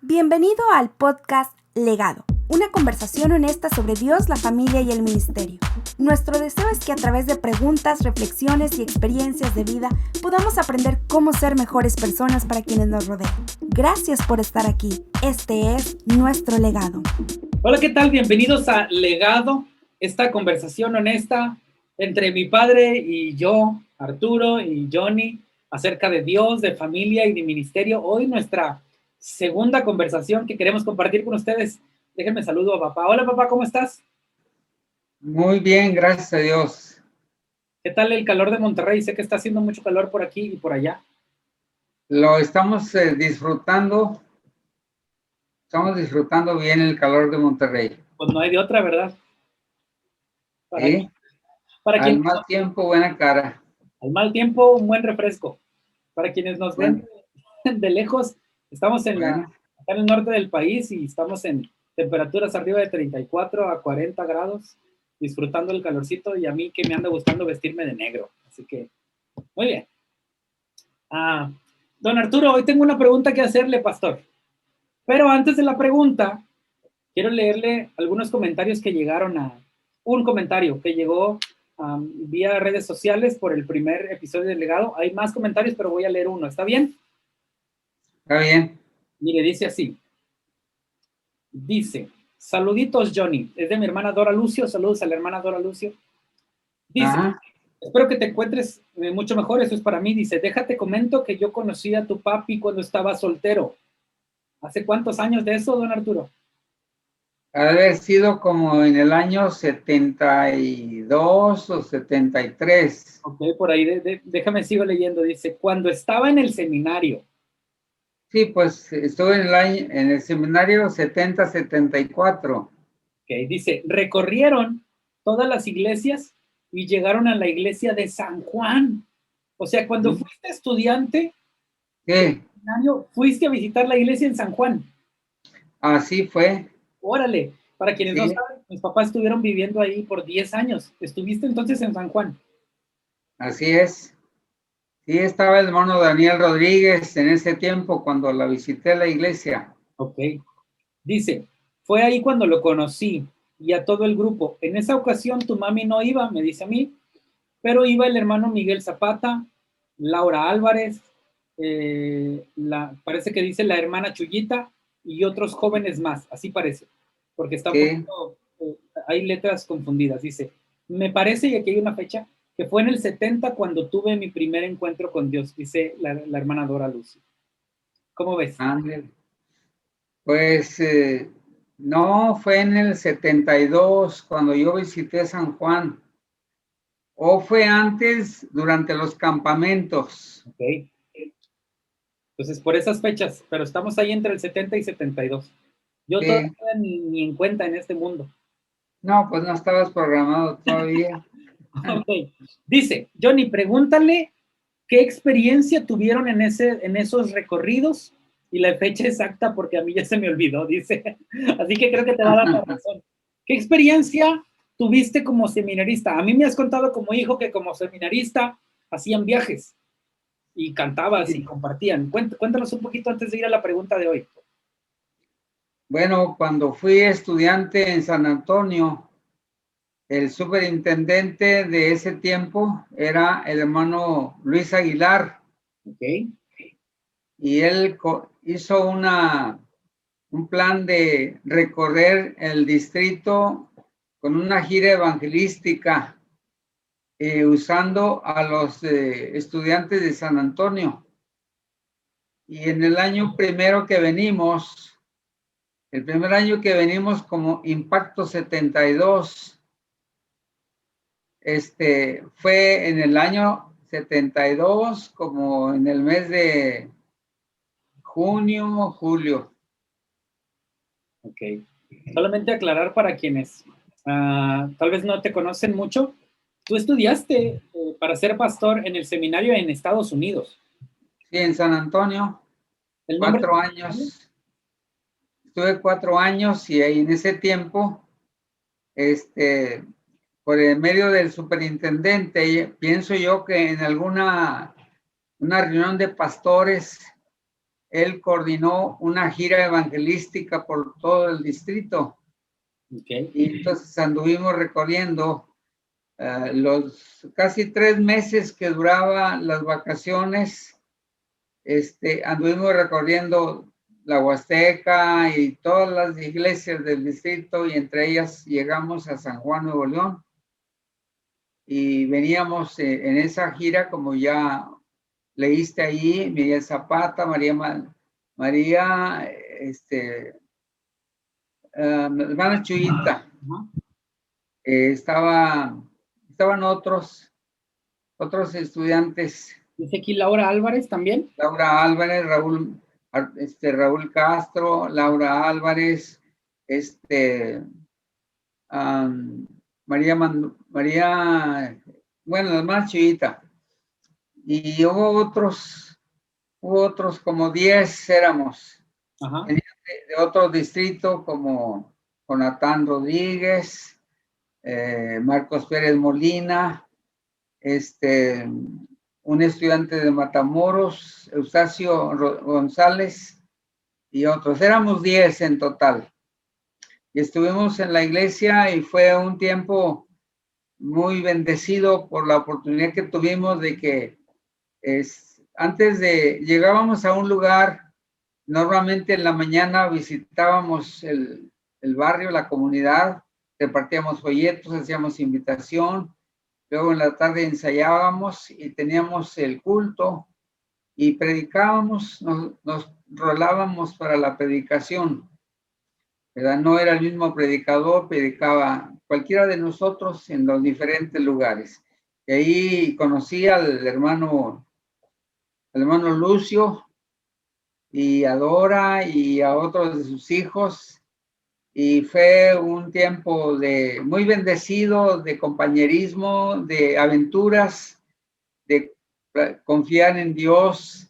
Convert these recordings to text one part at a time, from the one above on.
Bienvenido al podcast Legado, una conversación honesta sobre Dios, la familia y el ministerio. Nuestro deseo es que a través de preguntas, reflexiones y experiencias de vida podamos aprender cómo ser mejores personas para quienes nos rodean. Gracias por estar aquí. Este es nuestro legado. Hola, ¿qué tal? Bienvenidos a Legado, esta conversación honesta entre mi padre y yo, Arturo y Johnny, acerca de Dios, de familia y de ministerio. Hoy nuestra segunda conversación que queremos compartir con ustedes. Déjenme saludo a papá. Hola, papá, ¿cómo estás? Muy bien, gracias a Dios. ¿Qué tal el calor de Monterrey? Sé que está haciendo mucho calor por aquí y por allá. Lo estamos disfrutando. Estamos disfrutando bien el calor de Monterrey. Pues no hay de otra, ¿verdad? Para Al mal tiempo, buena cara. Al mal tiempo, un buen refresco. Para quienes nos ven de lejos, estamos acá en el norte del país y estamos en temperaturas arriba de 34 a 40 grados, disfrutando el calorcito, y a mí que me anda gustando vestirme de negro. Así que, muy bien. Don Arturo, hoy tengo una pregunta que hacerle, pastor. Pero antes de la pregunta, quiero leerle algunos comentarios que llegaron un comentario que llegó vía redes sociales por el primer episodio del Legado. Hay más comentarios, pero voy a leer uno. ¿Está bien? Está bien. Mire, dice así. Dice, saluditos, Johnny. Es de mi hermana Dora Lucio. Saludos a la hermana Dora Lucio. Dice, espero que te encuentres mucho mejor. Eso es para mí. Dice, déjate comento que yo conocí a tu papi cuando estaba soltero. ¿Hace cuántos años de eso, don Arturo? Ha de haber sido como en el año 72 o 73. Ok, por ahí, déjame sigo leyendo. Dice, cuando estaba en el seminario. Sí, pues estuve en el seminario 70-74. Ok, dice, recorrieron todas las iglesias y llegaron a la iglesia de San Juan. O sea, cuando fuiste estudiante, seminario, fuiste a visitar la iglesia en San Juan. Así fue. Órale, para quienes no saben, mis papás estuvieron viviendo ahí por 10 años. ¿Estuviste entonces en San Juan? Así es. Sí, estaba el hermano Daniel Rodríguez en ese tiempo cuando la visité a la iglesia. Ok. Dice, fue ahí cuando lo conocí y a todo el grupo. En esa ocasión tu mami no iba, me dice a mí, pero iba el hermano Miguel Zapata, Laura Álvarez, parece que dice la hermana Chuyita y otros jóvenes más, así parece, porque está un poquito, hay letras confundidas. Dice, me parece, y aquí hay una fecha, que fue en el 70 cuando tuve mi primer encuentro con Dios, dice la hermana Dora Lucio. ¿Cómo ves? Pues no, fue en el 72 cuando yo visité San Juan. ¿O fue antes, durante los campamentos? Ok. Entonces, por esas fechas, pero estamos ahí entre el 70 y 72. Yo todavía ni en cuenta en este mundo. No, pues no estabas programado todavía. Okay. Dice, Johnny, pregúntale qué experiencia tuvieron en esos recorridos y la fecha exacta, porque a mí ya se me olvidó, dice. Así que creo que te va a dar la razón. ¿Qué experiencia tuviste como seminarista? A mí me has contado como hijo que como seminarista hacían viajes y cantabas y compartían. Cuéntanos un poquito antes de ir a la pregunta de hoy. Bueno, cuando fui estudiante en San Antonio, el superintendente de ese tiempo era el hermano Luis Aguilar. Okay. Y él hizo un plan de recorrer el distrito con una gira evangelística usando a los estudiantes de San Antonio. Y en el año primero que venimos, el primer año que venimos como Impacto 72, fue en el año 72, como en el mes de junio, julio. Ok. Solamente aclarar para quienes tal vez no te conocen mucho, tú estudiaste para ser pastor en el seminario en Estados Unidos. Sí, en San Antonio, 4 años. Estuve 4 años y ahí en ese tiempo, por el medio del superintendente, pienso yo que en una reunión de pastores, él coordinó una gira evangelística por todo el distrito. Okay. Y entonces anduvimos recorriendo los casi 3 meses que duraban las vacaciones. Anduvimos recorriendo la Huasteca y todas las iglesias del distrito, y entre ellas llegamos a San Juan, Nuevo León. Y veníamos en esa gira, como ya leíste ahí, Miguel Zapata, hermana Chuyita. Estaban otros estudiantes. Dice aquí Laura Álvarez también. Laura Álvarez, Raúl Castro, Laura Álvarez, María, bueno, la más chiquita. Y hubo otros como 10 éramos. Ajá. De otro distrito como Jonatán Rodríguez, Marcos Pérez Molina, un estudiante de Matamoros, Eustacio González, y otros. Éramos 10 en total. Y estuvimos en la iglesia y fue un tiempo muy bendecido por la oportunidad que tuvimos de que llegábamos a un lugar, normalmente en la mañana visitábamos el barrio, la comunidad, repartíamos folletos, hacíamos invitación, luego en la tarde ensayábamos y teníamos el culto y predicábamos, nos rolábamos para la predicación, ¿verdad? No era el mismo predicador, predicaba cualquiera de nosotros en los diferentes lugares. Y ahí conocí al hermano Lucio y a Dora y a otros de sus hijos, y fue un tiempo muy bendecido, de compañerismo, de aventuras, de confiar en Dios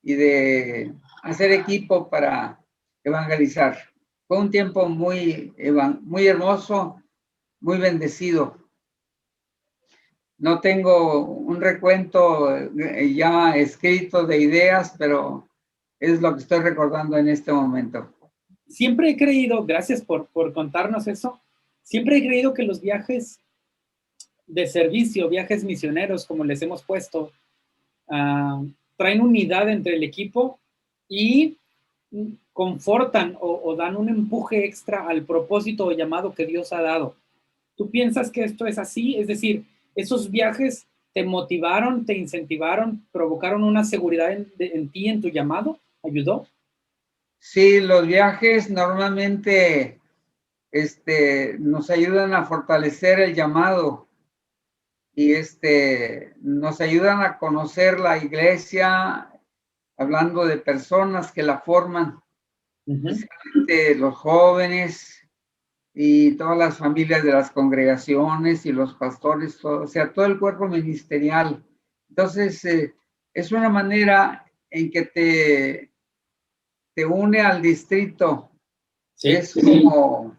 y de hacer equipo para evangelizar. Fue un tiempo muy hermoso, muy bendecido. No tengo un recuento ya escrito de ideas, pero es lo que estoy recordando en este momento. Siempre he creído, gracias por contarnos eso, siempre he creído que los viajes de servicio, viajes misioneros, como les hemos puesto, traen unidad entre el equipo y confortan o dan un empuje extra al propósito o llamado que Dios ha dado. ¿Tú piensas que esto es así? Es decir, esos viajes te motivaron, te incentivaron, provocaron una seguridad en ti, en tu llamado, ¿ayudó? Sí, los viajes normalmente nos ayudan a fortalecer el llamado y nos ayudan a conocer la iglesia, hablando de personas que la forman, especialmente los jóvenes y todas las familias de las congregaciones y los pastores, o sea, todo el cuerpo ministerial. Entonces, es una manera en que te une al distrito. Sí. Es como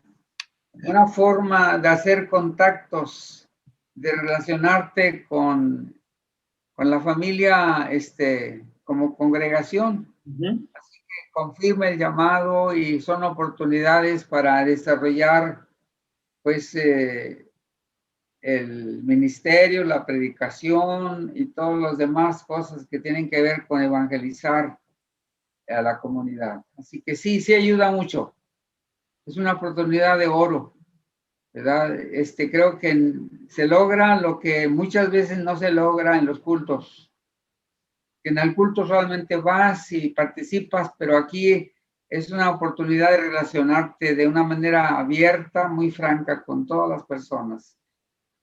una forma de hacer contactos, de relacionarte con la familia, como congregación. Así que confirma el llamado y son oportunidades para desarrollar, pues, el ministerio, la predicación y todas las demás cosas que tienen que ver con evangelizar a la comunidad. Así que sí ayuda mucho. Es una oportunidad de oro, ¿verdad? Creo que se logra lo que muchas veces no se logra en los cultos. Que en el culto solamente vas y participas, pero aquí es una oportunidad de relacionarte de una manera abierta, muy franca con todas las personas.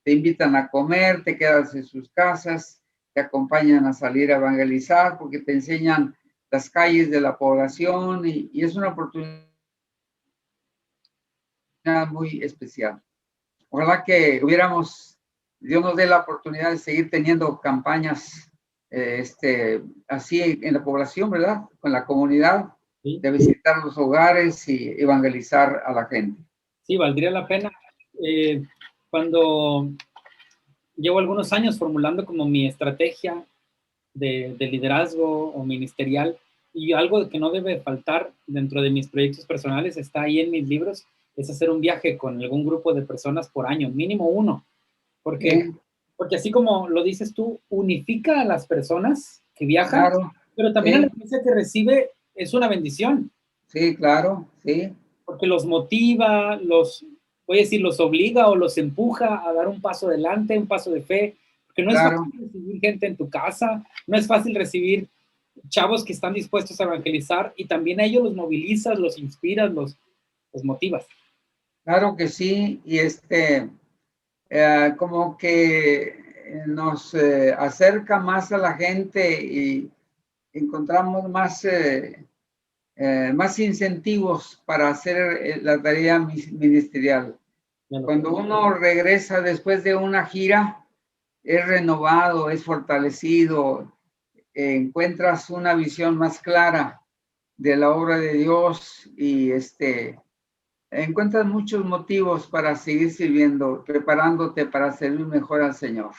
Te invitan a comer, te quedas en sus casas, te acompañan a salir a evangelizar porque te enseñan las calles de la población y es una oportunidad muy especial. Ojalá que Dios nos dé la oportunidad de seguir teniendo campañas así en la población, ¿verdad? Con la comunidad, sí, de visitar los hogares y evangelizar a la gente. Sí, valdría la pena. Cuando llevo algunos años formulando como mi estrategia de liderazgo o ministerial, y algo que no debe faltar dentro de mis proyectos personales, está ahí en mis libros, es hacer un viaje con algún grupo de personas por año, mínimo uno, porque, porque así como lo dices tú, unifica a las personas que viajan, Claro, pero también a la sí, iglesia que recibe es una bendición, sí, claro, sí, porque los motiva, voy a decir, los obliga o los empuja a dar un paso adelante, un paso de fe, porque no es claro, fácil recibir gente en tu casa, no es fácil recibir chavos que están dispuestos a evangelizar, y también a ellos los movilizas, los inspiras, los motivas. claro que sí, y como que nos acerca más a la gente y encontramos más incentivos para hacer la tarea ministerial. Cuando uno regresa después de una gira, es renovado, es fortalecido, encuentras una visión más clara de la obra de Dios y encuentras muchos motivos para seguir sirviendo, preparándote para servir mejor al Señor.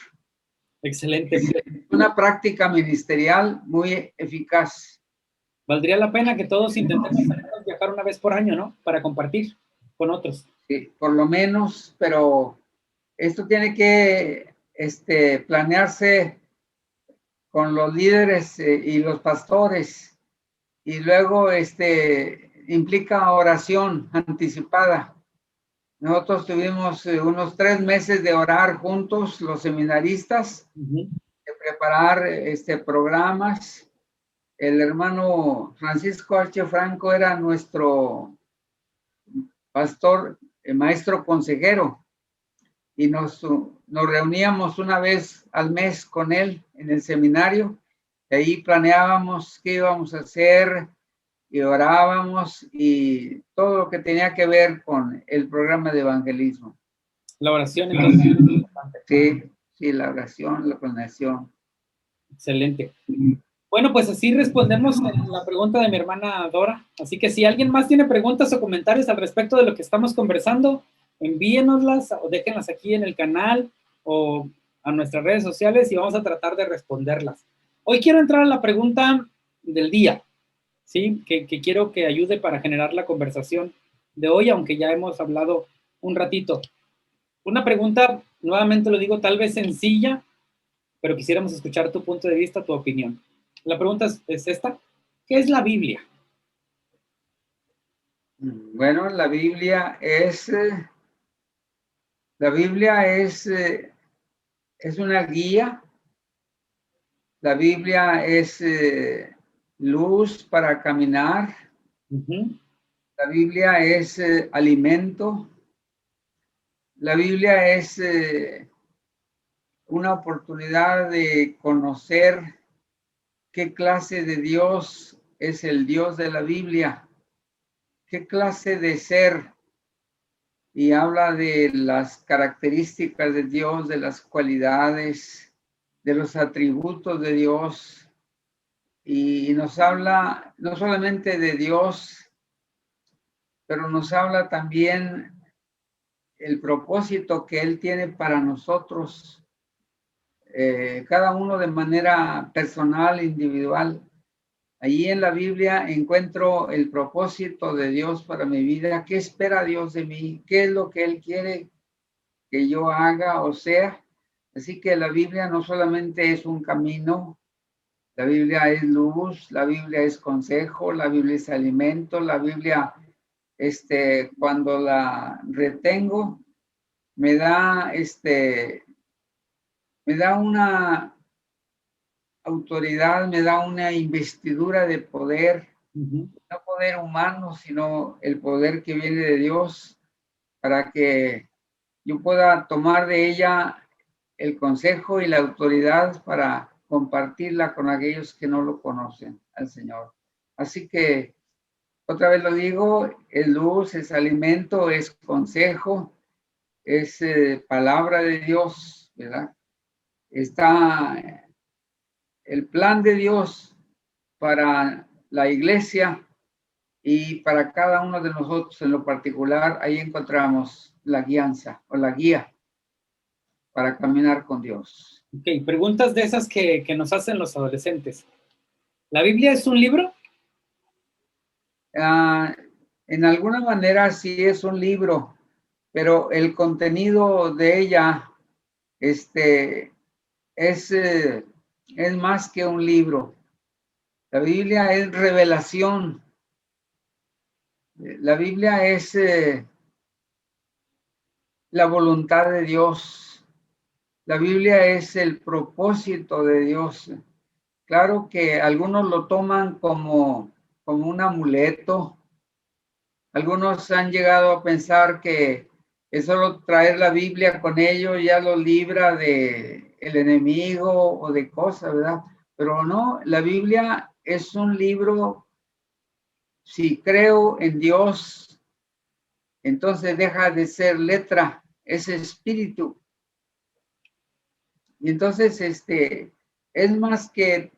Excelente. Es una práctica ministerial muy eficaz. Valdría la pena que todos intentemos viajar una vez por año, ¿no? Para compartir con otros. Sí, por lo menos, pero esto tiene que planearse con los líderes y los pastores, y luego implica oración anticipada. Nosotros tuvimos unos 3 meses de orar juntos, los seminaristas, de preparar programas. El hermano Francisco H. Franco era nuestro pastor, maestro consejero, y nos reuníamos una vez al mes con él en el seminario, y ahí planeábamos qué íbamos a hacer, y orábamos, y todo lo que tenía que ver con el programa de evangelismo. La oración, entonces. Sí, sí, la oración, la planeación. Excelente. Bueno, pues así respondemos la pregunta de mi hermana Dora. Así que si alguien más tiene preguntas o comentarios al respecto de lo que estamos conversando, envíenoslas o déjenlas aquí en el canal o a nuestras redes sociales y vamos a tratar de responderlas. Hoy quiero entrar a la pregunta del día, ¿sí? Que quiero que ayude para generar la conversación de hoy, aunque ya hemos hablado un ratito. Una pregunta, nuevamente lo digo, tal vez sencilla, pero quisiéramos escuchar tu punto de vista, tu opinión. La pregunta es esta: ¿qué es la Biblia? Bueno, la Biblia es una guía. La Biblia es luz para caminar. La Biblia es alimento. La Biblia es una oportunidad de conocer qué clase de Dios es el Dios de la Biblia, qué clase de ser, y habla de las características de Dios, de las cualidades, de los atributos de Dios, y nos habla no solamente de Dios, pero nos habla también el propósito que Él tiene para nosotros, cada uno de manera personal, individual. Allí en la Biblia encuentro el propósito de Dios para mi vida. ¿Qué espera Dios de mí? ¿Qué es lo que Él quiere que yo haga o sea? Así que la Biblia no solamente es un camino, la Biblia es luz, la Biblia es consejo, la Biblia es alimento, la Biblia, cuando la retengo, me da una autoridad, me da una investidura de poder, no poder humano, sino el poder que viene de Dios, para que yo pueda tomar de ella el consejo y la autoridad para compartirla con aquellos que no lo conocen al Señor. Así que, otra vez lo digo, es luz, es alimento, es consejo, es palabra de Dios, ¿verdad? Está el plan de Dios para la iglesia y para cada uno de nosotros en lo particular. Ahí encontramos la guianza o la guía para caminar con Dios. Ok, preguntas de esas que nos hacen los adolescentes. ¿La Biblia es un libro? En alguna manera sí es un libro, pero el contenido de ella es más que un libro. La Biblia es revelación. La Biblia es la voluntad de Dios. La Biblia es el propósito de Dios. Claro que algunos lo toman como un amuleto. Algunos han llegado a pensar que es solo traer la Biblia con ellos ya lo libra de el enemigo o de cosas, ¿verdad? Pero no, la Biblia es un libro. Si creo en Dios, entonces deja de ser letra, es espíritu. Y entonces es más que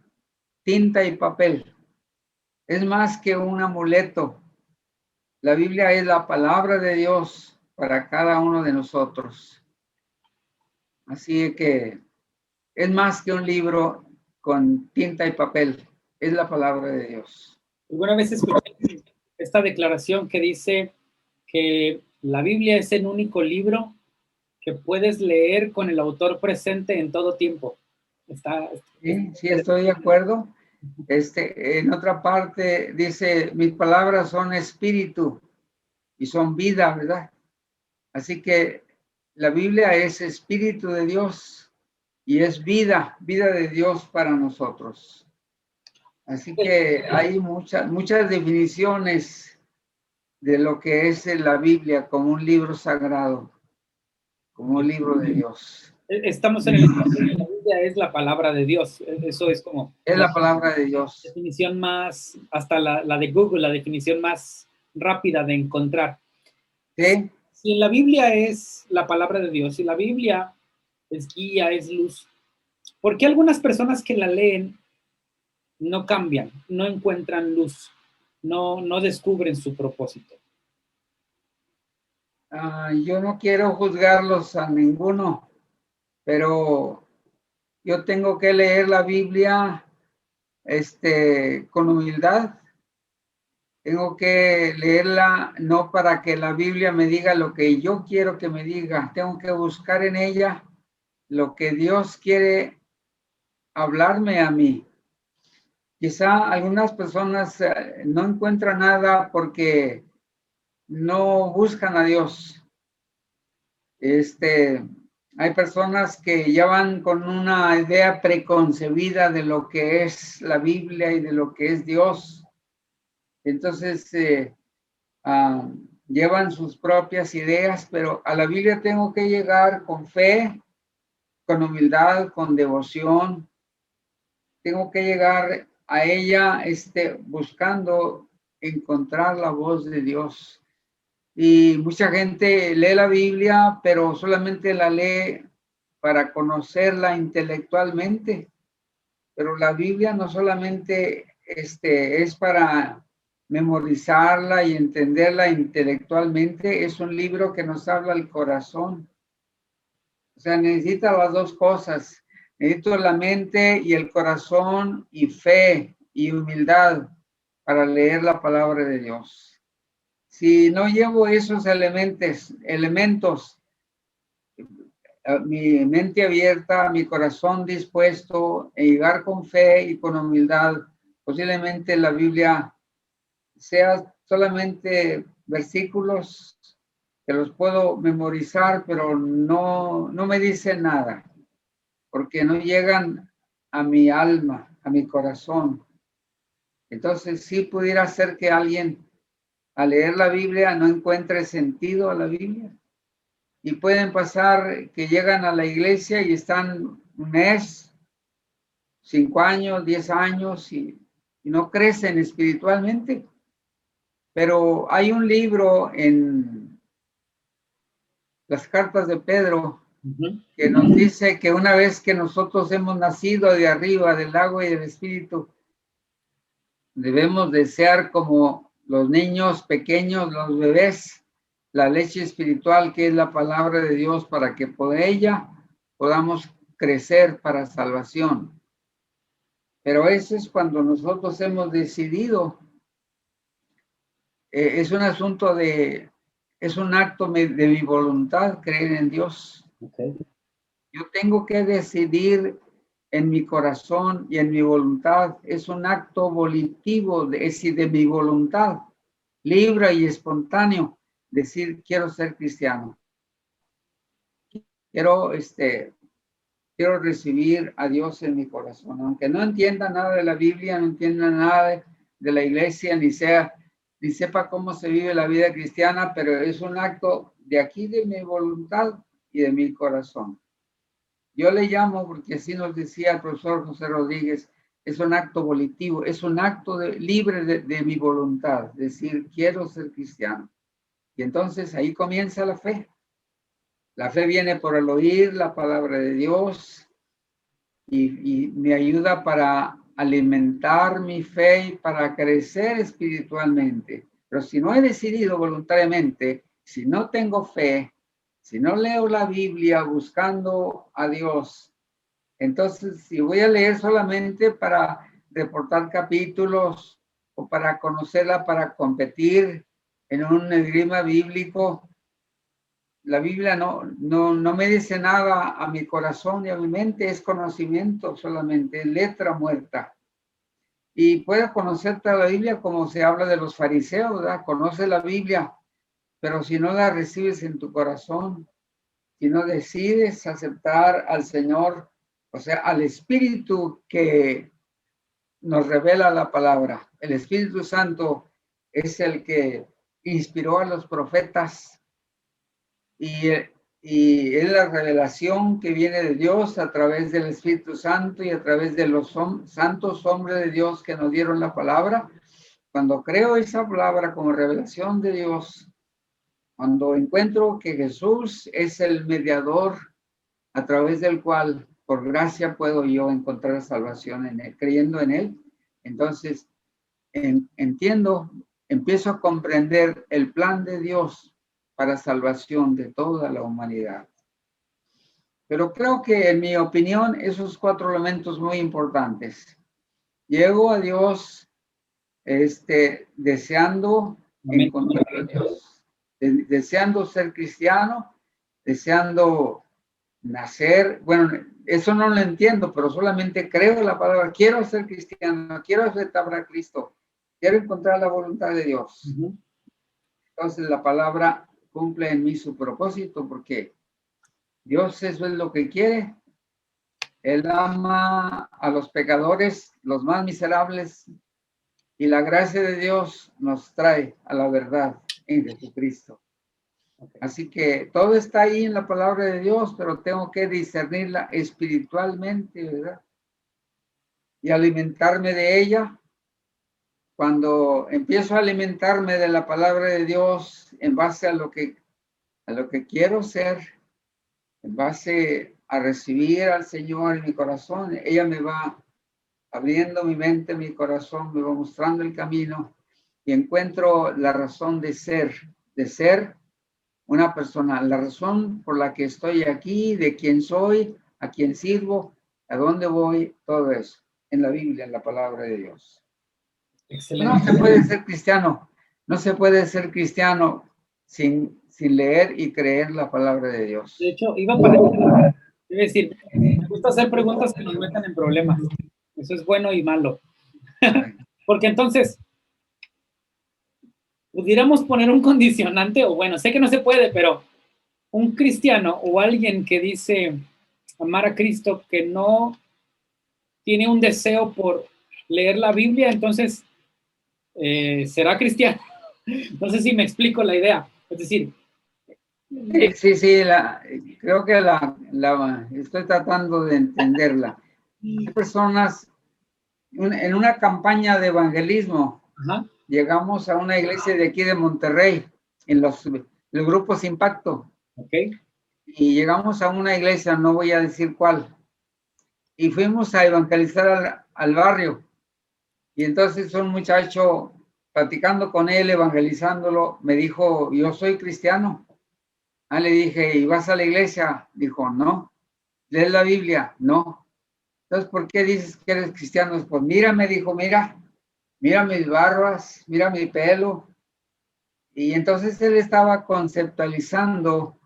tinta y papel, es más que un amuleto. La Biblia es la palabra de Dios para cada uno de nosotros. Así que es más que un libro con tinta y papel, es la palabra de Dios. Alguna vez escuché esta declaración que dice que la Biblia es el único libro que puedes leer con el autor presente en todo tiempo. Sí, estoy de acuerdo. En otra parte dice, mis palabras son espíritu y son vida, ¿verdad? Así que la Biblia es espíritu de Dios y es vida de Dios para nosotros. Así que hay muchas definiciones de lo que es la Biblia como un libro sagrado, como un libro de Dios. Estamos en el la Biblia es la palabra de Dios. Eso es como es la palabra de Dios. Definición más, hasta la de Google, la definición más rápida de encontrar. ¿Sí? Si en la Biblia es la palabra de Dios, si la Biblia es guía, es luz, ¿por qué algunas personas que la leen no cambian, no encuentran luz, no descubren su propósito? Yo no quiero juzgarlos a ninguno, pero yo tengo que leer la Biblia con humildad. Tengo que leerla no para que la Biblia me diga lo que yo quiero que me diga. Tengo que buscar en ella lo que Dios quiere hablarme a mí. Quizá algunas personas no encuentran nada porque no buscan a Dios. Hay personas que ya van con una idea preconcebida de lo que es la Biblia y de lo que es Dios. Entonces, llevan sus propias ideas, pero a la Biblia tengo que llegar con fe, con humildad, con devoción. Tengo que llegar a ella buscando encontrar la voz de Dios. Y mucha gente lee la Biblia, pero solamente la lee para conocerla intelectualmente. Pero la Biblia no solamente es para memorizarla y entenderla intelectualmente, es un libro que nos habla al corazón. O sea, necesita las dos cosas. Necesito la mente y el corazón y fe y humildad para leer la palabra de Dios. Si no llevo esos elementos, mi mente abierta, mi corazón dispuesto a llegar con fe y con humildad, posiblemente la Biblia sea solamente versículos que los puedo memorizar, pero no me dicen nada, porque no llegan a mi alma, a mi corazón. Entonces, sí pudiera ser que alguien al leer la Biblia no encuentre sentido a la Biblia. Y pueden pasar que llegan a la iglesia y están un mes, 5 años, 10 años y no crecen espiritualmente. Pero hay un libro en las cartas de Pedro que nos dice que una vez que nosotros hemos nacido de arriba del agua y del espíritu, debemos desear como los niños pequeños, los bebés, la leche espiritual que es la palabra de Dios para que por ella podamos crecer para salvación. Pero eso es cuando nosotros hemos decidido es un asunto es un acto de mi voluntad creer en Dios. Okay. Yo tengo que decidir en mi corazón y en mi voluntad. Es un acto volitivo, es decir, de mi voluntad, libre y espontáneo, decir, quiero ser cristiano. Quiero recibir a Dios en mi corazón. Aunque no entienda nada de la Biblia, no entienda nada de la iglesia, ni sepa cómo se vive la vida cristiana, pero es un acto de aquí, de mi voluntad y de mi corazón. Yo le llamo, porque así nos decía el profesor José Rodríguez, es un acto volitivo, es un acto libre de mi voluntad, decir, quiero ser cristiano. Y entonces ahí comienza la fe. La fe viene por el oír la palabra de Dios y me ayuda para alimentar mi fe y para crecer espiritualmente. Pero si no he decidido voluntariamente, si no tengo fe, si no leo la Biblia buscando a Dios, entonces si voy a leer solamente para reportar capítulos o para conocerla, para competir en un esgrima bíblico, la Biblia no me dice nada a mi corazón y a mi mente, es conocimiento solamente, es letra muerta. Y puedes conocer toda la Biblia como se habla de los fariseos, ¿verdad? Conoce la Biblia, pero si no la recibes en tu corazón, si no decides aceptar al Señor, o sea, al Espíritu que nos revela la palabra, el Espíritu Santo es el que inspiró a los profetas y es la revelación que viene de Dios a través del Espíritu Santo y a través de los santos hombres de Dios que nos dieron la palabra. Cuando creo esa palabra como revelación de Dios, cuando encuentro que Jesús es el mediador a través del cual por gracia puedo yo encontrar salvación en él, creyendo en él, entonces entiendo, empiezo a comprender el plan de Dios para salvación de toda la humanidad. Pero creo que, en mi opinión, esos 4 elementos muy importantes. Llego a Dios deseando encontrar a Dios, deseando ser cristiano, deseando nacer. Bueno, eso no lo entiendo, pero solamente creo la palabra. Quiero ser cristiano, quiero aceptar a Cristo, quiero encontrar la voluntad de Dios. Entonces la palabra cumple en mí su propósito, porque Dios eso es lo que quiere. Él ama a los pecadores, los más miserables, y la gracia de Dios nos trae a la verdad en Jesucristo. Así que todo está ahí en la palabra de Dios, pero tengo que discernirla espiritualmente, ¿verdad? Y alimentarme de ella. Cuando empiezo a alimentarme de la palabra de Dios en base a lo que quiero ser, en base a recibir al Señor en mi corazón, ella me va abriendo mi mente, mi corazón, me va mostrando el camino y encuentro la razón de ser una persona, la razón por la que estoy aquí, de quién soy, a quién sirvo, a dónde voy, todo eso, en la Biblia, en la palabra de Dios. Excelente. No se puede ser cristiano, no se puede ser cristiano sin leer y creer la palabra de Dios. De hecho, iba a decir, me gusta hacer preguntas que nos metan en problemas. Eso es bueno y malo. Porque entonces, pudiéramos poner un condicionante, o bueno, sé que no se puede, pero un cristiano o alguien que dice amar a Cristo, que no tiene un deseo por leer la Biblia, entonces será cristiano. No sé si me explico la idea. Es decir, sí, creo que estoy tratando de entenderla. Hay personas en una campaña de evangelismo. Ajá. Llegamos a una iglesia de aquí de Monterrey, en los grupos Impacto. Okay. Y llegamos a una iglesia, no voy a decir cuál, y fuimos a evangelizar al barrio. Y entonces un muchacho, platicando con él, evangelizándolo, me dijo, yo soy cristiano. Le dije, ¿y vas a la iglesia? Dijo, no. ¿Lees la Biblia? No. Entonces, ¿por qué dices que eres cristiano? Pues mira, me dijo, mira mis barbas, mira mi pelo, Y entonces él estaba conceptualizando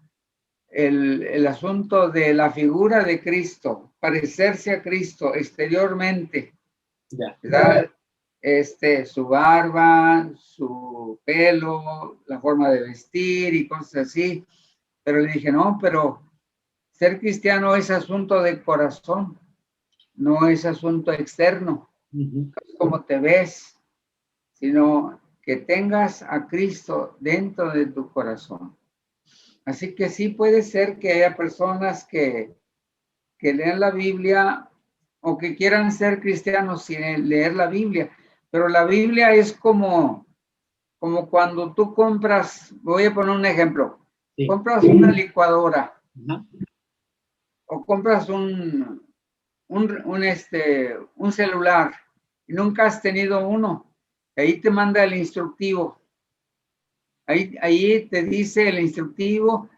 el asunto de la figura de Cristo, parecerse a Cristo exteriormente, ¿verdad? Su barba, su pelo, la forma de vestir y cosas así. Pero le dije, no, pero ser cristiano es asunto de corazón, no es asunto externo, como te ves, sino que tengas a Cristo dentro de tu corazón. Así que sí puede ser que haya personas que lean la Biblia o que quieran ser cristianos sin leer la Biblia, pero la Biblia es como cuando tú compras, voy a poner un ejemplo, compras una licuadora o compras un celular y nunca has tenido uno, ahí te manda el instructivo, ahí te dice el instructivo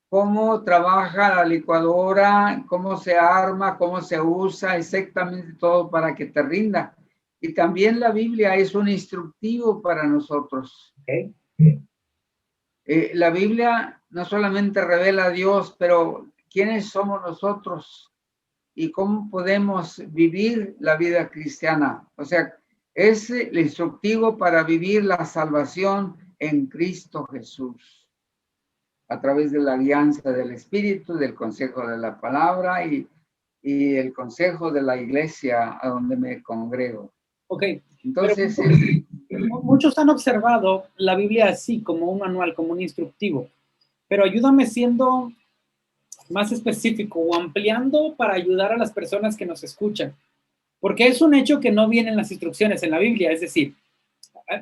cómo trabaja la licuadora, cómo se arma, cómo se usa, exactamente todo para que te rinda. Y también la Biblia es un instructivo para nosotros. Okay. La Biblia no solamente revela a Dios, pero quiénes somos nosotros y cómo podemos vivir la vida cristiana. O sea, es el instructivo para vivir la salvación en Cristo Jesús, a través de la alianza del Espíritu, del consejo de la palabra y el consejo de la iglesia a donde me congrego. Ok. Entonces, muchos han observado la Biblia así, como un manual, como un instructivo, pero ayúdame siendo más específico o ampliando para ayudar a las personas que nos escuchan, porque es un hecho que no vienen las instrucciones en la Biblia, es decir,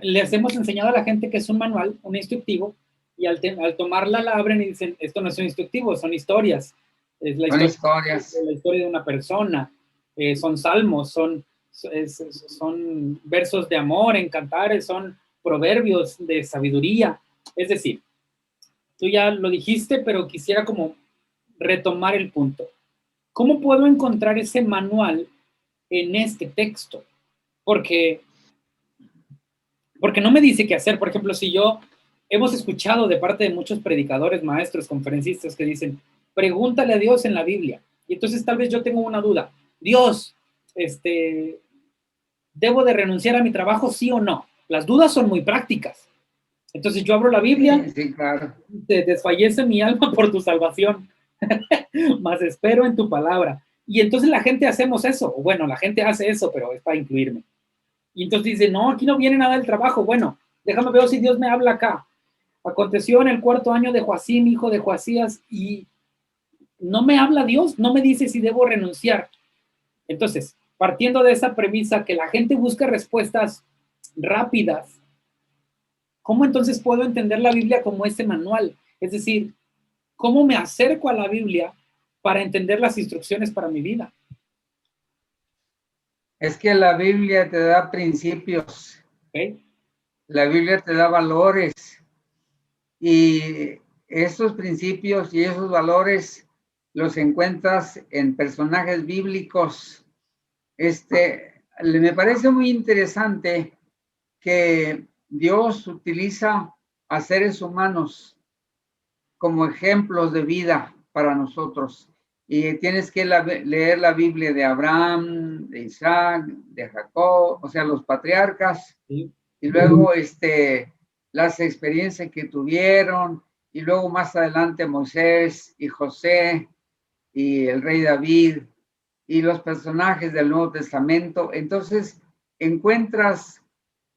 les hemos enseñado a la gente que es un manual, un instructivo, y al tomarla la abren y dicen, esto no es un instructivo, son historias. Es la historia de una persona, son salmos, son versos de amor en cantares, son proverbios de sabiduría. Es decir, tú ya lo dijiste, pero quisiera como retomar el punto. ¿Cómo puedo encontrar ese manual en este texto? Porque no me dice qué hacer. Por ejemplo, si hemos escuchado de parte de muchos predicadores, maestros, conferencistas que dicen, pregúntale a Dios en la Biblia. Y entonces tal vez yo tengo una duda. Dios, ¿debo de renunciar a mi trabajo, sí o no? Las dudas son muy prácticas. Entonces yo abro la Biblia, sí, claro. Te desfallece mi alma por tu salvación, mas espero en tu palabra. Y entonces la gente hacemos eso. Bueno, la gente hace eso, pero es para incluirme. Y entonces dice, no, aquí no viene nada del trabajo. Bueno, déjame ver si Dios me habla acá. Aconteció en el 4º año de Joacim, hijo de Joacías, y no me habla Dios, no me dice si debo renunciar. Entonces, partiendo de esa premisa que la gente busca respuestas rápidas, ¿cómo entonces puedo entender la Biblia como ese manual? Es decir, ¿cómo me acerco a la Biblia para entender las instrucciones para mi vida? Es que la Biblia te da principios. ¿Okay? La Biblia te da valores. Y esos principios y esos valores los encuentras en personajes bíblicos. Me parece muy interesante que Dios utiliza a seres humanos como ejemplos de vida para nosotros. Y tienes que leer la Biblia de Abraham, de Isaac, de Jacob, o sea, los patriarcas, y luego las experiencias que tuvieron, y luego más adelante Moisés y José y el rey David y los personajes del Nuevo Testamento. Entonces encuentras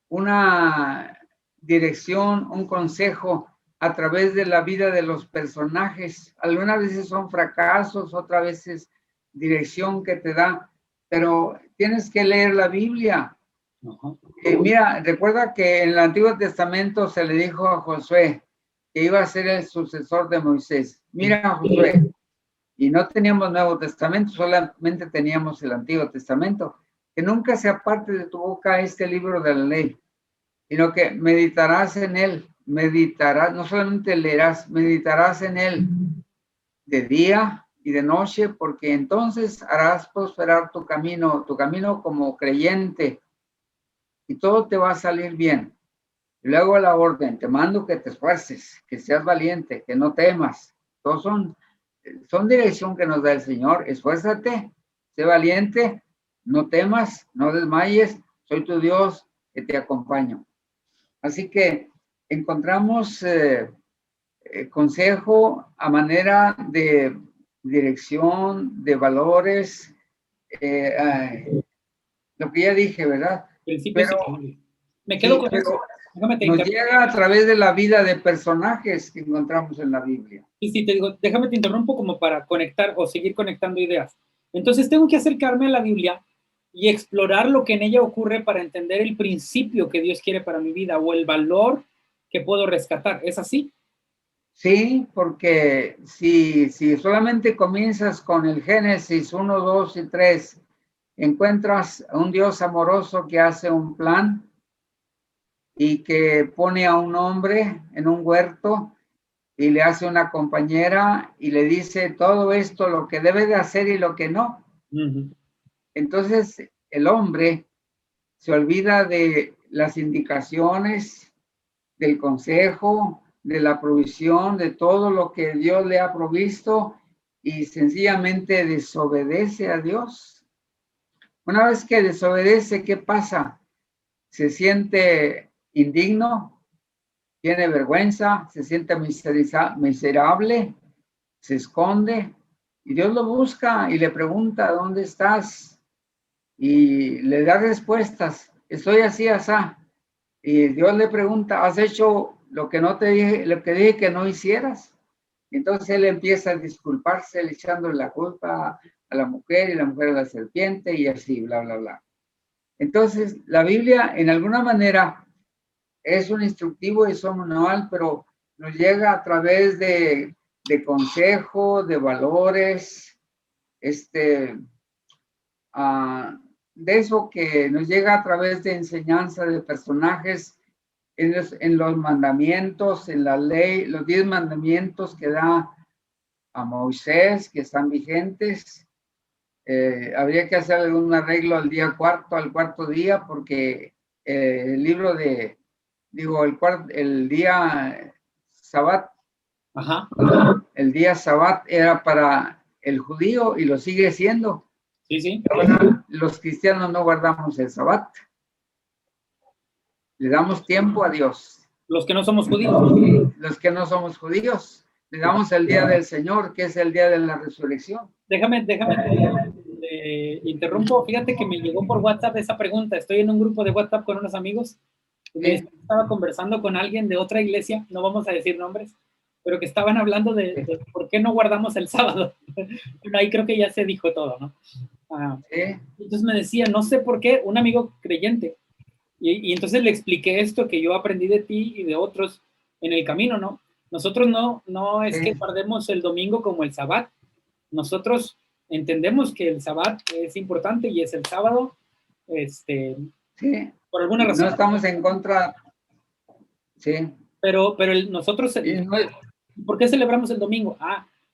una dirección, un consejo a través de la vida de los personajes. Algunas veces son fracasos, otras veces dirección que te da, pero tienes que leer la Biblia. Mira, recuerda que en el Antiguo Testamento se le dijo a Josué que iba a ser el sucesor de Moisés. Mira, Josué, y no teníamos Nuevo Testamento, solamente teníamos el Antiguo Testamento, que nunca se aparte de tu boca este libro de la ley, sino que meditarás en él, no solamente leerás, meditarás en él de día y de noche, porque entonces harás prosperar tu camino como creyente, y todo te va a salir bien. Y luego la orden, te mando que te esfuerces, que seas valiente, que no temas. Todos son dirección que nos da el Señor. Esfuérzate, sé valiente, no temas, no desmayes, soy tu Dios que te acompaño. Así que encontramos consejo a manera de dirección, de valores, lo que ya dije, ¿verdad? Principios Pero, me quedo sí, con pero eso. Déjame te nos interrumpo. llega a través de la vida de personajes que encontramos en la Biblia. Y si te digo, déjame te interrumpo como para conectar o seguir conectando ideas. Entonces tengo que acercarme a la Biblia y explorar lo que en ella ocurre para entender el principio que Dios quiere para mi vida o el valor que puedo rescatar. ¿Es así? Sí, porque si solamente comienzas con el Génesis 1, 2 y 3, encuentras a un Dios amoroso que hace un plan y que pone a un hombre en un huerto y le hace una compañera y le dice todo esto, lo que debe de hacer y lo que no. Uh-huh. Entonces el hombre se olvida de las indicaciones, del consejo, de la provisión, de todo lo que Dios le ha provisto y sencillamente desobedece a Dios. Una vez que desobedece, ¿qué pasa? Se siente indigno, tiene vergüenza, se siente miserable, se esconde y Dios lo busca y le pregunta, ¿dónde estás? Y le da respuestas, estoy así, asá. Y Dios le pregunta, ¿has hecho lo que no te dije, lo que dije que no hicieras? Entonces él empieza a disculparse, le echándole la culpa a la mujer y la mujer a la serpiente y así, bla, bla, bla. Entonces la Biblia en alguna manera es un instructivo, es un manual, pero nos llega a través de consejo, de valores, de eso que nos llega a través de enseñanza de personajes en los mandamientos, en la ley, los 10 mandamientos que da a Moisés, que están vigentes. Habría que hacer algún arreglo al cuarto día, porque el libro el día Sabbat, Ajá. el día Sabbat era para el judío y lo sigue siendo. Sí, sí. Ahora, los cristianos no guardamos el Sabbat. Le damos tiempo a Dios. Los que no somos judíos. Los que no somos judíos. Le damos el día del Señor, que es el día de la resurrección. Déjame, interrumpo. Fíjate que me llegó por WhatsApp esa pregunta. Estoy en un grupo de WhatsApp con unos amigos. Estaba conversando con alguien de otra iglesia, no vamos a decir nombres, pero que estaban hablando de por qué no guardamos el sábado. Bueno, ahí creo que ya se dijo todo, ¿no? Entonces me decía, no sé por qué, un amigo creyente, y entonces le expliqué esto que yo aprendí de ti y de otros en el camino, ¿no? Nosotros no es que guardemos el domingo como el Sabbat. Nosotros entendemos que el Sabbat es importante y es el sábado, por alguna razón. No estamos en contra. Sí. Pero nosotros, ¿por qué celebramos el domingo?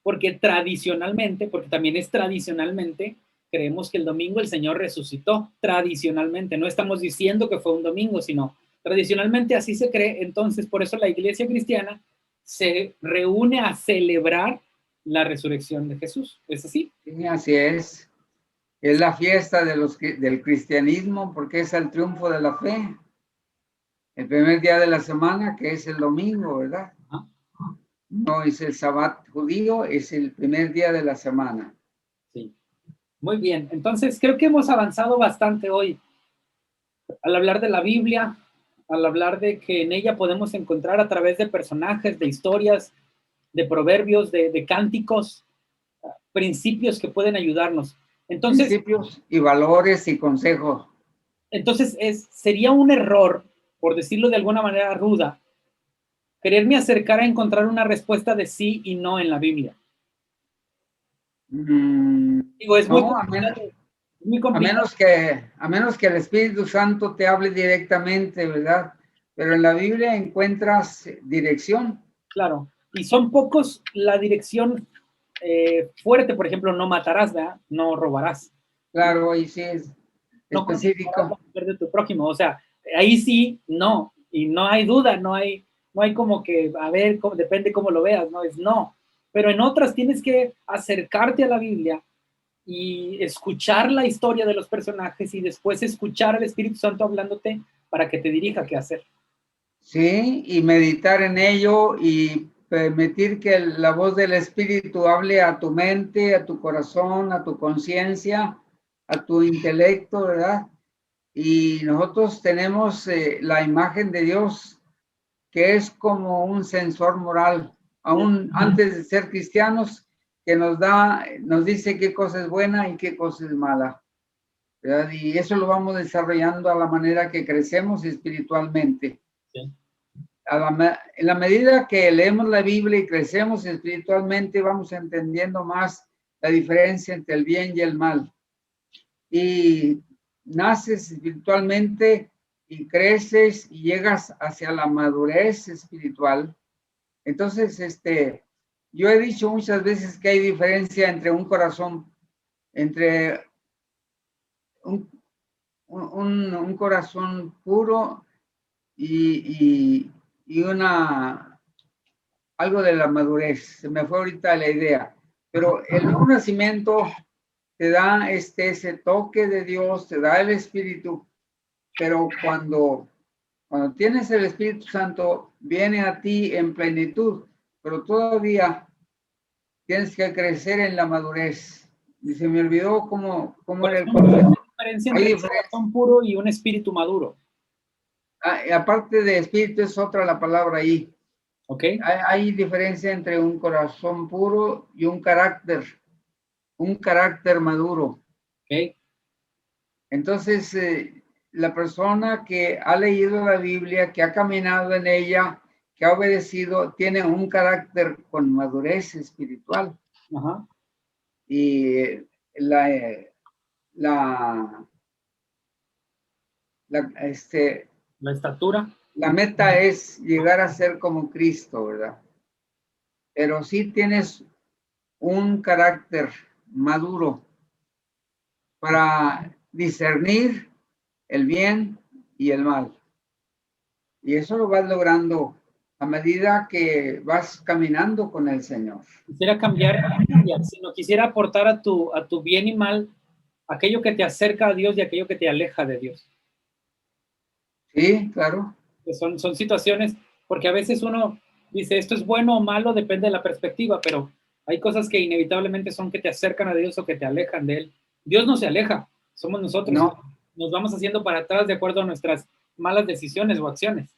Porque tradicionalmente, porque también es tradicionalmente, creemos que el domingo el Señor resucitó, tradicionalmente. No estamos diciendo que fue un domingo, sino tradicionalmente así se cree. Entonces, por eso la iglesia cristiana se reúne a celebrar la resurrección de Jesús. ¿Es así? Sí, así es. Es la fiesta del cristianismo porque es el triunfo de la fe. El primer día de la semana, que es el domingo, ¿verdad? No es el Sabbat judío, es el primer día de la semana. Sí. Muy bien. Entonces, creo que hemos avanzado bastante hoy al hablar de la Biblia, al hablar de que en ella podemos encontrar a través de personajes, de historias, de proverbios, de cánticos, principios que pueden ayudarnos. Entonces, principios y valores y consejos. Entonces, sería un error, por decirlo de alguna manera ruda, quererme acercar a encontrar una respuesta de sí y no en la Biblia. Digo, es no, muy complicado. A menos que el Espíritu Santo te hable directamente, ¿verdad? Pero en la Biblia encuentras dirección. Claro, y son pocos la dirección fuerte, por ejemplo, no matarás, ¿verdad? No robarás. Claro, ahí sí es específico. No de tu prójimo, o sea, ahí sí, no, y no hay duda, no hay como que, a ver, depende cómo lo veas, no es no. Pero en otras tienes que acercarte a la Biblia y escuchar la historia de los personajes y después escuchar al Espíritu Santo hablándote para que te dirija qué hacer. Sí, y meditar en ello y permitir que la voz del Espíritu hable a tu mente, a tu corazón, a tu conciencia, a tu intelecto, ¿verdad? Y nosotros tenemos la imagen de Dios, que es como un sensor moral, aún antes de ser cristianos, que nos dice qué cosa es buena y qué cosa es mala, ¿verdad? Y eso lo vamos desarrollando a la manera que crecemos espiritualmente. Sí. En la medida que leemos la Biblia y crecemos espiritualmente, vamos entendiendo más la diferencia entre el bien y el mal. Y naces espiritualmente y creces y llegas hacia la madurez espiritual. Entonces, yo he dicho muchas veces que hay diferencia entre un corazón, entre un corazón puro y algo de la madurez. Se me fue ahorita la idea, pero el nuevo nacimiento te da ese toque de Dios, te da el Espíritu, pero cuando tienes el Espíritu Santo, viene a ti en plenitud, pero todavía tienes que crecer en la madurez. Y se me olvidó cómo era el concepto. Hay diferencia entre un corazón puro y un espíritu maduro. Aparte de espíritu es otra la palabra ahí. Okay. Hay diferencia entre un corazón puro y un carácter maduro. Okay. Entonces, la persona que ha leído la Biblia, que ha caminado en ella, que ha obedecido, tiene un carácter con madurez espiritual. Ajá. Y la estatura. La meta es llegar a ser como Cristo, ¿verdad? Pero sí tienes un carácter maduro para discernir el bien y el mal. Y eso lo vas logrando a medida que vas caminando con el Señor. Quisiera cambiar, sino quisiera aportar a tu bien y mal aquello que te acerca a Dios y aquello que te aleja de Dios. Sí, claro. Son situaciones, porque a veces uno dice, esto es bueno o malo, depende de la perspectiva, pero hay cosas que inevitablemente son que te acercan a Dios o que te alejan de Él. Dios no se aleja, somos nosotros. No. Nos vamos haciendo para atrás de acuerdo a nuestras malas decisiones o acciones.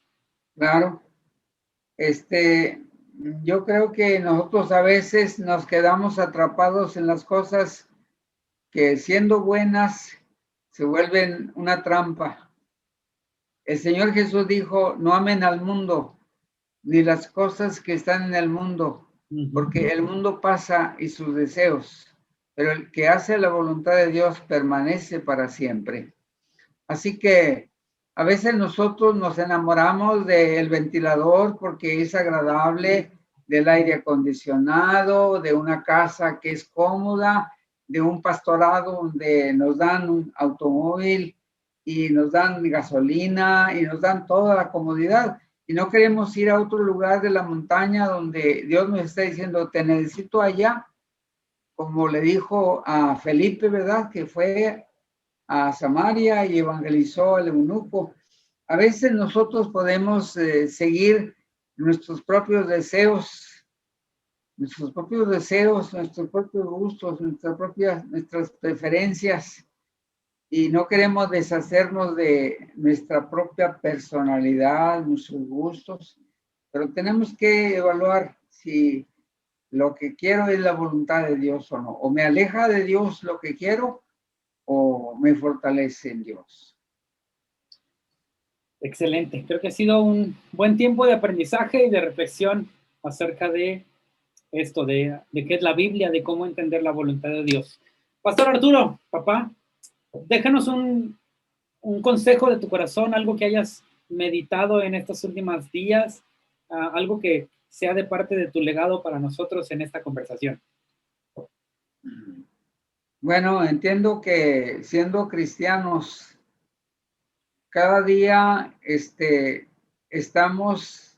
Claro. Yo creo que nosotros a veces nos quedamos atrapados en las cosas que siendo buenas se vuelven una trampa. El Señor Jesús dijo, no amen al mundo, ni las cosas que están en el mundo, porque el mundo pasa y sus deseos, pero el que hace la voluntad de Dios permanece para siempre. Así que a veces nosotros nos enamoramos del ventilador porque es agradable, del aire acondicionado, de una casa que es cómoda, de un pastorado donde nos dan un automóvil y nos dan gasolina y nos dan toda la comodidad. Y no queremos ir a otro lugar de la montaña donde Dios nos está diciendo, te necesito allá, como le dijo a Felipe, ¿verdad? Que fue a Samaria y evangelizó al eunuco. A veces nosotros podemos seguir nuestros propios deseos, nuestros propios gustos, nuestras preferencias, y no queremos deshacernos de nuestra propia personalidad, nuestros gustos, pero tenemos que evaluar si lo que quiero es la voluntad de Dios o no, o me aleja de Dios lo que quiero, o me fortalece en Dios. Excelente. Creo que ha sido un buen tiempo de aprendizaje y de reflexión acerca de esto, de qué es la Biblia, de cómo entender la voluntad de Dios. Pastor Arturo, papá, déjanos un consejo de tu corazón, algo que hayas meditado en estos últimos días, algo que sea de parte de tu legado para nosotros en esta conversación. Bueno, entiendo que siendo cristianos, cada día estamos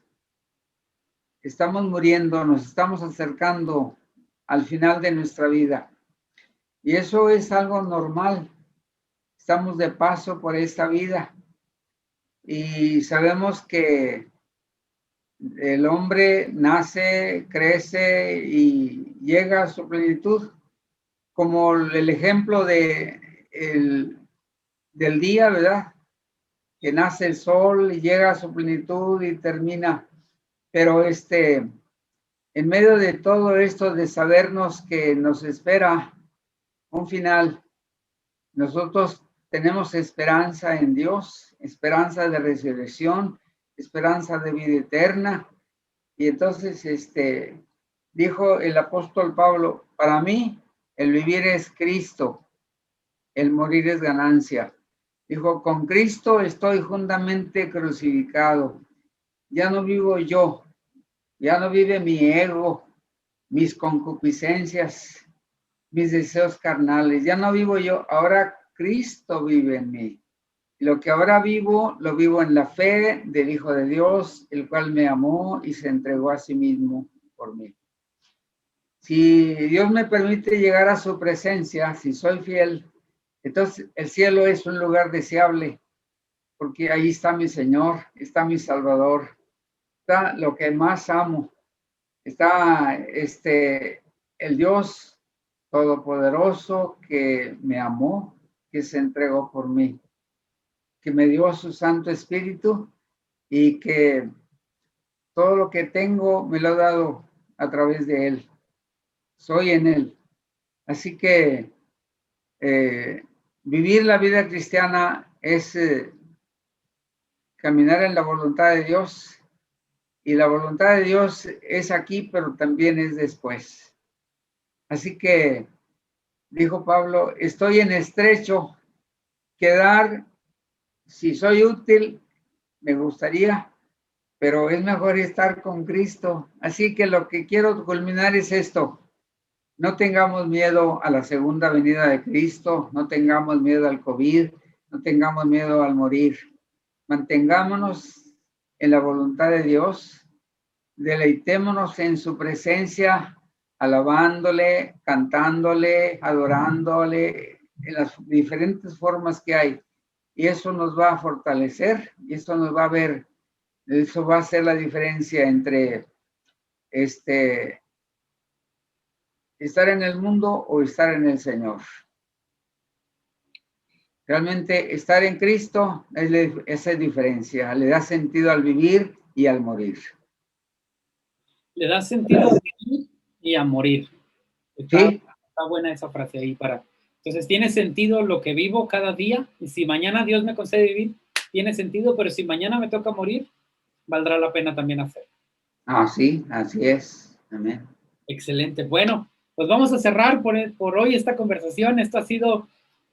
muriendo, nos estamos acercando al final de nuestra vida. Y eso es algo normal. Estamos de paso por esta vida. Y sabemos que el hombre nace, crece y llega a su plenitud. Como el ejemplo del día, ¿verdad? Que nace el sol y llega a su plenitud y termina. Pero en medio de todo esto de sabernos que nos espera un final, nosotros tenemos esperanza en Dios, esperanza de resurrección, esperanza de vida eterna. Y entonces dijo el apóstol Pablo, para mí el vivir es Cristo, el morir es ganancia. Dijo, con Cristo estoy juntamente crucificado. Ya no vivo yo, ya no vive mi ego, mis concupiscencias, mis deseos carnales. Ya no vivo yo, ahora Cristo vive en mí. Y lo que ahora vivo, lo vivo en la fe del Hijo de Dios, el cual me amó y se entregó a sí mismo por mí. Si Dios me permite llegar a su presencia, si soy fiel, entonces el cielo es un lugar deseable, porque ahí está mi Señor, está mi Salvador, está lo que más amo, está el Dios Todopoderoso que me amó, que se entregó por mí, que me dio su Santo Espíritu y que todo lo que tengo me lo ha dado a través de Él. Soy en Él. Así que vivir la vida cristiana es caminar en la voluntad de Dios. Y la voluntad de Dios es aquí, pero también es después. Así que, dijo Pablo, estoy en estrecho, quedar, si soy útil, me gustaría, pero es mejor estar con Cristo. Así que lo que quiero culminar es esto. No tengamos miedo a la segunda venida de Cristo, no tengamos miedo al COVID, no tengamos miedo al morir. Mantengámonos en la voluntad de Dios, deleitémonos en su presencia, alabándole, cantándole, adorándole, en las diferentes formas que hay. Y eso nos va a fortalecer, y eso nos va a ver, eso va a ser la diferencia entre estar en el mundo o estar en el Señor. Realmente estar en Cristo es esa diferencia, le da sentido al vivir y al morir. Le da sentido a vivir y a morir. Está buena esa frase ahí para... Entonces, tiene sentido lo que vivo cada día, y si mañana Dios me concede vivir, tiene sentido, pero si mañana me toca morir, valdrá la pena también hacerlo. Ah, sí, así es. Amén. Excelente. Bueno, pues vamos a cerrar por hoy esta conversación. Esto ha sido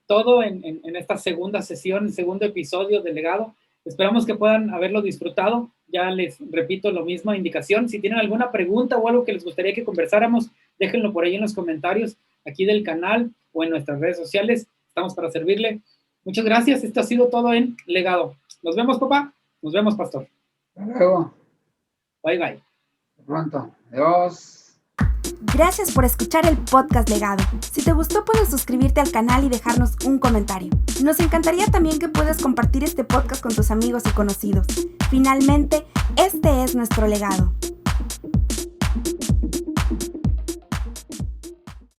todo en esta segunda sesión, segundo episodio del Legado. Esperamos que puedan haberlo disfrutado. Ya les repito lo mismo, indicación. Si tienen alguna pregunta o algo que les gustaría que conversáramos, déjenlo por ahí en los comentarios aquí del canal o en nuestras redes sociales. Estamos para servirle. Muchas gracias. Esto ha sido todo en Legado. Nos vemos, papá. Nos vemos, pastor. Hasta luego. Bye, bye. Hasta pronto. Adiós. Gracias por escuchar el podcast Legado. Si te gustó, puedes suscribirte al canal y dejarnos un comentario. Nos encantaría también que puedas compartir este podcast con tus amigos y conocidos. Finalmente, este es nuestro legado.